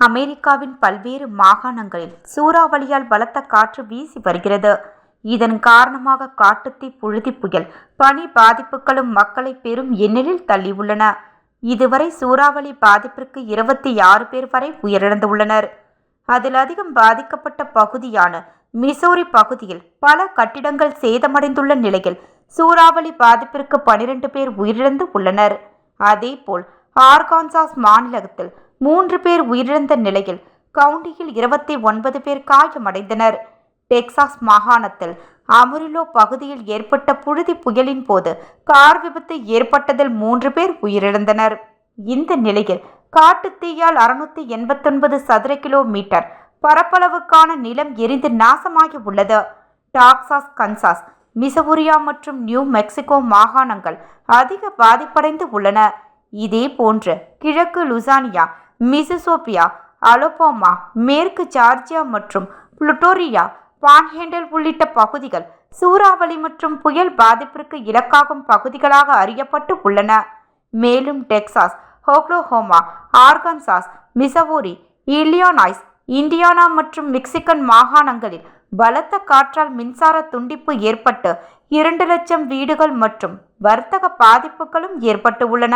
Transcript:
அமெரிக்காவின் பல்வேறு மாகாணங்களில் சூறாவளியால் பலத்த காற்று வீசி வருகிறது. இதன் காரணமாக காட்டுத்தீ, புழுதி புயல், பனி பாதிப்புகளும் மக்களை பெரும் இன்னலில் தள்ளியுள்ளன. இதுவரை சூறாவளி பாதிப்பிற்கு 26 பேர் வரை உயிரிழந்துள்ளனர். அதில் அதிகம் பாதிக்கப்பட்ட பகுதியான மிசோரி பகுதியில் பல கட்டிடங்கள் சேதமடைந்துள்ள நிலையில் சூறாவளி பாதிப்பிற்கு 12 பேர் உயிரிழந்து உள்ளனர். அதேபோல் ஆர்கான்சாஸ் மாநிலத்தில் 3 பேர் உயிரிழந்த நிலையில் கவுண்டியில் 29 பேர் காயமடைந்தனர். டெக்சாஸ் மாகாணத்தில் அமரிலோ பகுதியில் ஏற்பட்ட புழுதி புயலின் போது கார் விபத்து ஏற்பட்டதில் 3 பேர் உயிரிழந்தனர். இந்த நிலையில் காட்டுத்தீயால் 689 சதுர கிலோமீட்டர் பரப்பளவுக்கான நிலம் எரிந்து நாசமாகி உள்ளது. டாக்சாஸ், கன்சாஸ், மிசவுரியா மற்றும் நியூ மெக்சிகோ மாகாணங்கள் அதிக பாதிப்படைந்து உள்ளன. இதே போன்று கிழக்கு லுசானியா, மிசிசோபியா, அலபாமா, மேற்கு ஜார்ஜியா மற்றும் புளோரிடா பான்ஹேண்டல் உள்ளிட்ட பகுதிகள் சூறாவளி மற்றும் புயல் பாதிப்பிற்கு இலக்காகும் பகுதிகளாக அறியப்பட்டு உள்ளன. மேலும் டெக்சாஸ், ஓக்லஹோமா, ஆர்கான்சாஸ், மிசவுரி, இல்லினாய்ஸ், இண்டியானா மற்றும் மிச்சிகன் மாகாணங்களில் பலத்த காற்றால் மின்சார துண்டிப்பு ஏற்பட்டு 2 லட்சம் வீடுகள் மற்றும் வர்த்தக பாதிப்புகளும் ஏற்பட்டு உள்ளன.